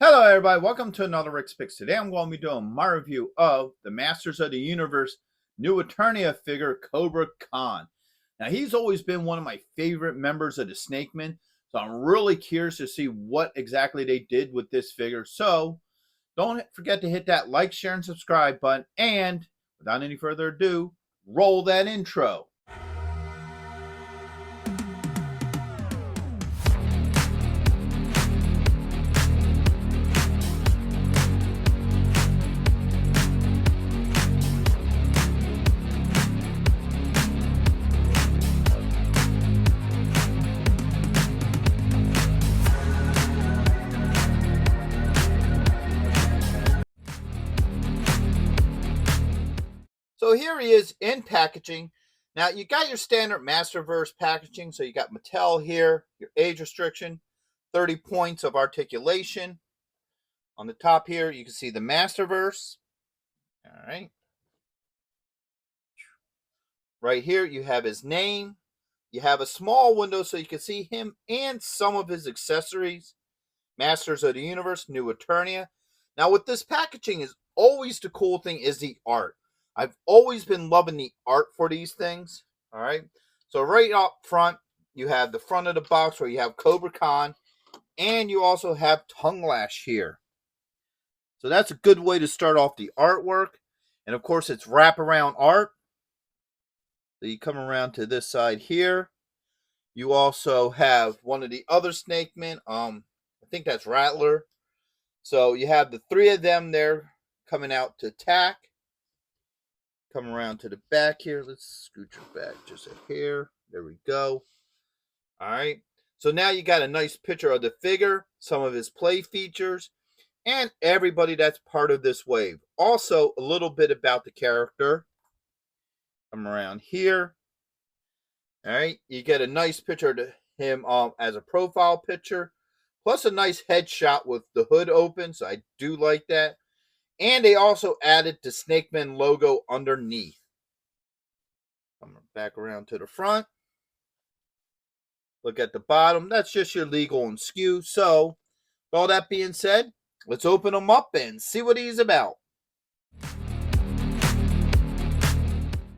Hello, everybody. Welcome to another Rick's Picks. Today, I'm going to be doing my review of the Masters of the Universe New Eternia figure, Kobra Khan. Now, he's always been one of my favorite members of the Snakemen, so I'm really curious to see what exactly they did with this figure. So, don't forget to hit that like, share, and subscribe button. And without any further ado, roll that intro. So here he is in packaging. Now, you got your standard Masterverse packaging. So you got Mattel here, your age restriction, 30 points of articulation. On the top here, you can see the Masterverse. All right. Right here, you have his name. You have a small window so you can see him and some of his accessories. Masters of the Universe, New Eternia. Now, with this packaging is always the cool thing is the art. I've always been loving the art for these things. All right. So right up front, you have the front of the box where you have Kobra Khan, and you also have Tongue Lash here. So that's a good way to start off the artwork. And of course, it's wraparound art. So you come around to this side here. You also have one of the other Snakemen. I think that's Rattler. So you have the three of them there coming out to attack. Come around to the back here. Let's scooch it back just a hair. There we go. All right. So now you got a nice picture of the figure, some of his play features, and everybody that's part of this wave. Also, a little bit about the character. Come around here. All right. You get a nice picture of him as a profile picture, plus a nice headshot with the hood open. So I do like that. And they also added the Snakeman logo underneath. Come back around to the front. Look at the bottom. That's just your legal and skew. So, with all that being said, let's open him up and see what he's about.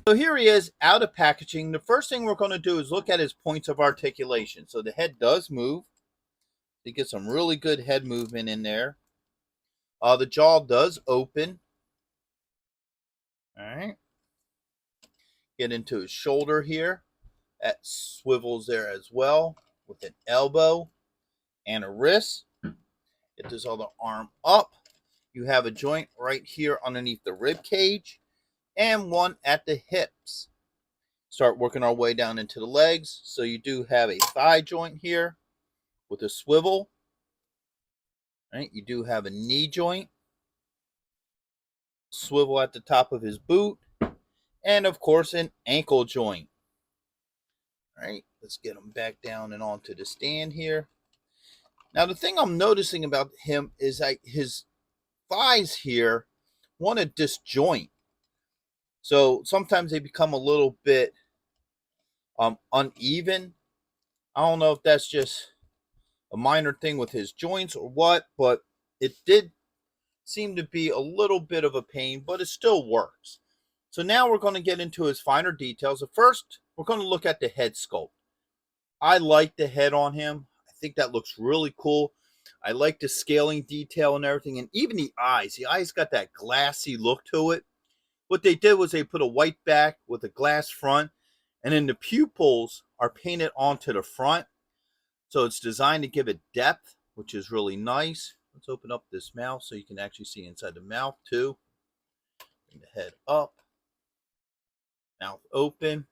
So here he is out of packaging. The first thing we're going to do is look at his points of articulation. So the head does move. You get some really good head movement in there. The jaw does open. All right. Get into his shoulder here. That swivels there as well with an elbow and a wrist. Get this other arm up. You have a joint right here underneath the rib cage and one at the hips. Start working our way down into the legs. So you do have a thigh joint here with a swivel. Right, you do have a knee joint, swivel at the top of his boot, and of course an ankle joint. All right, let's get him back down and onto the stand here. Now the thing I'm noticing about him is that his thighs here want to disjoint. So sometimes they become a little bit uneven. I don't know if that's just a minor thing with his joints or what, but it did seem to be a little bit of a pain, but it still works. So now we're going to get into his finer details. But first, we're going to look at the head sculpt. I like the head on him. I think that looks really cool. I like the scaling detail and everything, and even the eyes. The eyes got that glassy look to it. What they did was they put a white back with a glass front, and then the pupils are painted onto the front. So it's designed to give it depth, which is really nice. Let's open up this mouth so you can actually see inside the mouth too. Bring the head up. Mouth open.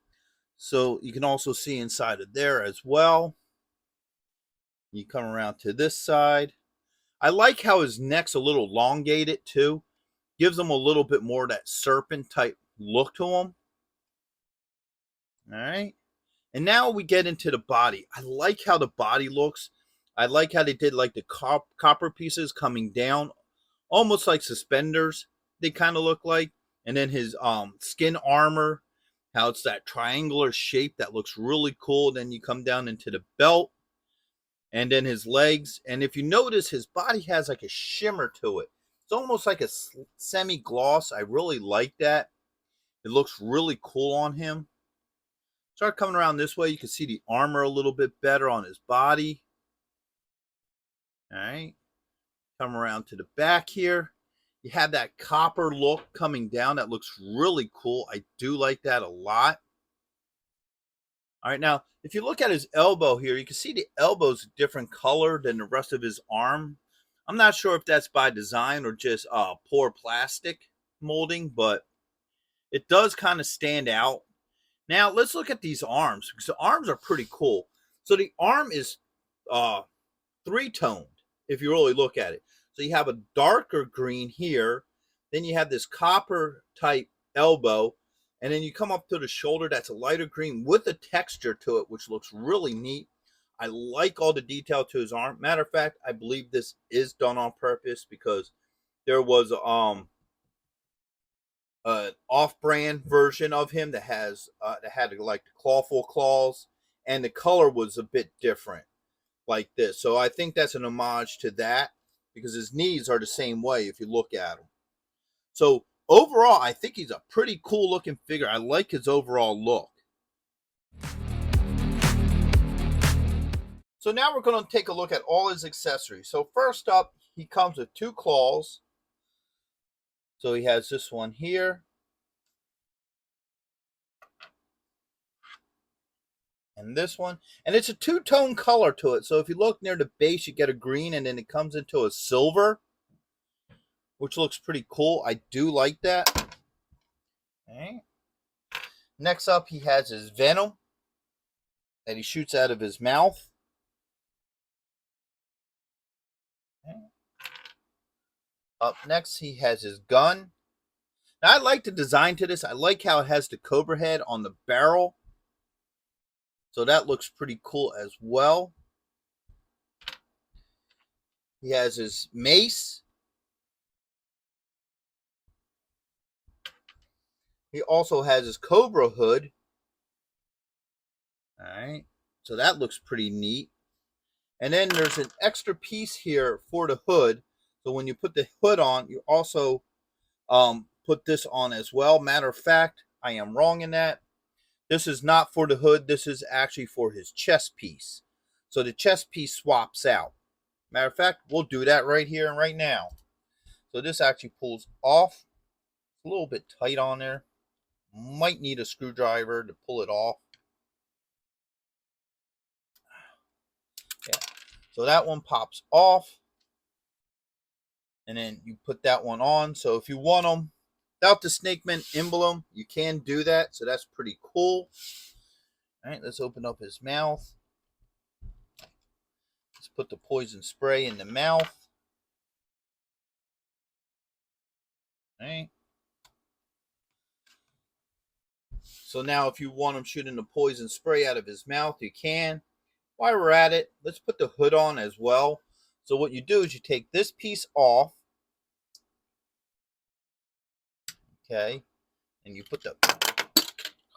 So you can also see inside of there as well. You come around to this side. I like how his neck's a little elongated too. Gives him a little bit more of that serpent type look to him. All right. And now we get into the body. I like how the body looks. I like how they did like the copper pieces coming down, almost like suspenders they kind of look like. And then his skin armor, how it's that triangular shape that looks really cool. Then you come down into the belt. And then his legs. And if you notice, his body has like a shimmer to it. It's almost like a semi-gloss. I really like that. It looks really cool on him. Start coming around this way. You can see the armor a little bit better on his body. All right. Come around to the back here. You have that copper look coming down. That looks really cool. I do like that a lot. All right, now, if you look at his elbow here, you can see the elbow's a different color than the rest of his arm. I'm not sure if that's by design or just poor plastic molding, but it does kind of stand out. Now, let's look at these arms, because the arms are pretty cool. So the arm is three-toned, if you really look at it. So you have a darker green here, then you have this copper type elbow, and then you come up to the shoulder that's a lighter green with a texture to it, which looks really neat. I like all the detail to his arm. Matter of fact, I believe this is done on purpose, because there was an off-brand version of him that had like the clawful claws, and the color was a bit different, like this. So I think that's an homage to that, because his knees are the same way if you look at him. So overall, I think he's a pretty cool looking figure. I like his overall look. So now we're going to take a look at all his accessories. So first up, he comes with two claws. So he has this one here. And this one. And it's a two-tone color to it. So if you look near the base, you get a green, and then it comes into a silver, which looks pretty cool. I do like that. Okay. Next up, he has his venom that he shoots out of his mouth. Okay. Up next, he has his gun. Now, I like the design to this. I like how it has the cobra head on the barrel. So that looks pretty cool as well. He has his mace. He also has his cobra hood. All right. So that looks pretty neat. And then there's an extra piece here for the hood. So when you put the hood on, you also put this on as well. Matter of fact, I am wrong in that. This is not for the hood. This is actually for his chest piece. So the chest piece swaps out. Matter of fact, we'll do that right here and right now. So this actually pulls off. It's a little bit tight on there. Might need a screwdriver to pull it off. Yeah. So that one pops off. And then you put that one on. So if you want them without the Snakeman emblem, you can do that. So that's pretty cool. All right, let's open up his mouth. Let's put the poison spray in the mouth. All right. So now if you want him shooting the poison spray out of his mouth, you can. While we're at it, let's put the hood on as well. So what you do is you take this piece off. Okay. And you put the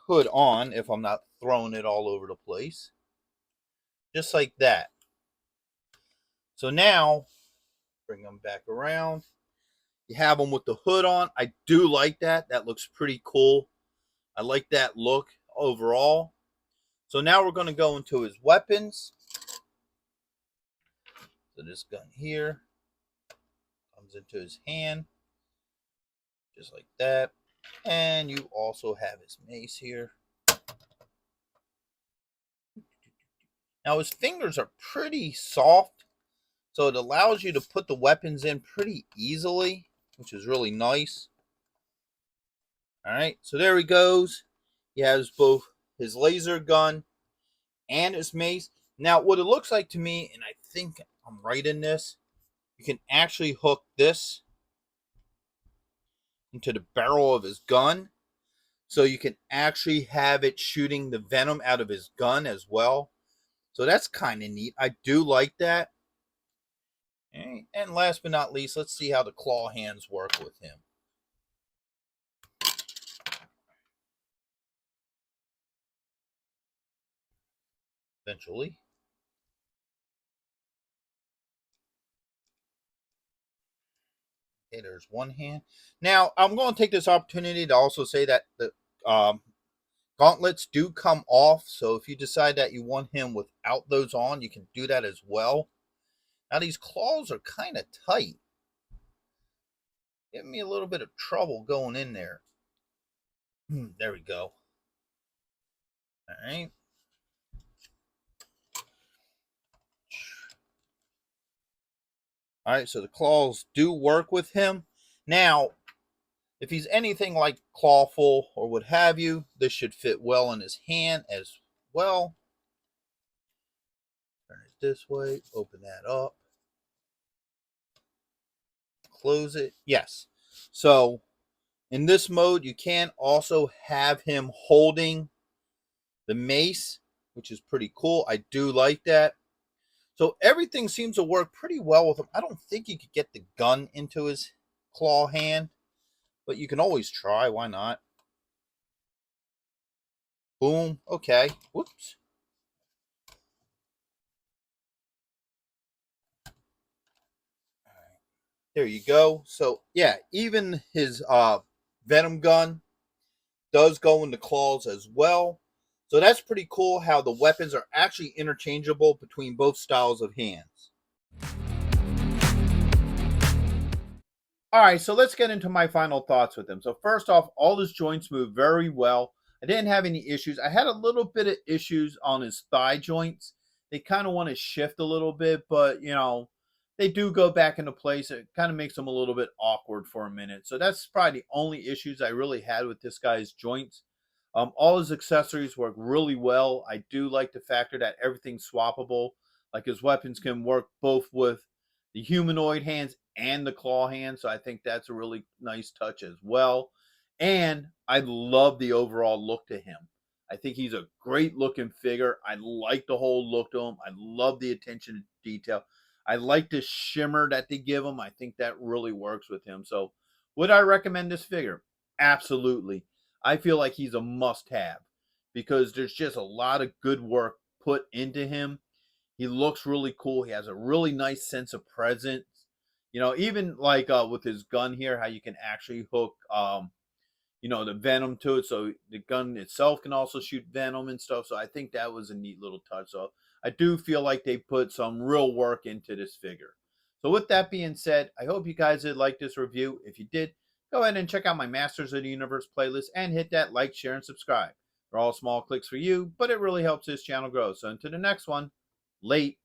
hood on, if I'm not throwing it all over the place. Just like that. So now, bring them back around. You have them with the hood on. I do like that. That looks pretty cool. I like that look overall. So now we're going to go into his weapons. So this gun here comes into his hand. Just like that. And you also have his mace here. Now his fingers are pretty soft. So it allows you to put the weapons in pretty easily, which is really nice. All right, so there he goes. He has both his laser gun and his mace. Now, what it looks like to me, and I think I'm right in this, you can actually hook this into the barrel of his gun. So you can actually have it shooting the venom out of his gun as well. So that's kind of neat. I do like that. And last but not least, let's see how the claw hands work with him. Eventually. Okay, there's one hand. Now, I'm going to take this opportunity to also say that the gauntlets do come off. So if you decide that you want him without those on, you can do that as well. Now, these claws are kind of tight. Giving me a little bit of trouble going in there. There we go. All right. All right, so the claws do work with him. Now, if he's anything like clawful or what have you, this should fit well in his hand as well. Turn it this way, open that up, close it. Yes. So in this mode, you can also have him holding the mace, which is pretty cool. I do like that. So everything seems to work pretty well with him. I don't think you could get the gun into his claw hand, but you can always try. Why not? Boom. Okay. Whoops. There you go. So yeah, even his venom gun does go into claws as well. So that's pretty cool how the weapons are actually interchangeable between both styles of hands. All right, so let's get into my final thoughts with him. So first off, all his joints move very well. I didn't have any issues. I had a little bit of issues on his thigh joints. They kind of want to shift a little bit, but they do go back into place. It kind of makes them a little bit awkward for a minute. So that's probably the only issues I really had with this guy's joints. All his accessories work really well. I do like the factor that everything's swappable. Like his weapons can work both with the humanoid hands and the claw hands. So I think that's a really nice touch as well. And I love the overall look to him. I think he's a great looking figure. I like the whole look to him. I love the attention to detail. I like the shimmer that they give him. I think that really works with him. So would I recommend this figure? Absolutely. I feel like he's a must have because there's just a lot of good work put into him. He looks really cool. He has a really nice sense of presence. Even like with his gun here, how you can actually hook the venom to it. So the gun itself can also shoot venom and stuff. So I think that was a neat little touch. So I do feel like they put some real work into this figure. So with that being said, I hope you guys did like this review. If you did, go ahead and check out my Masters of the Universe playlist and hit that like, share, and subscribe. They're all small clicks for you, but it really helps this channel grow. So until the next one, late.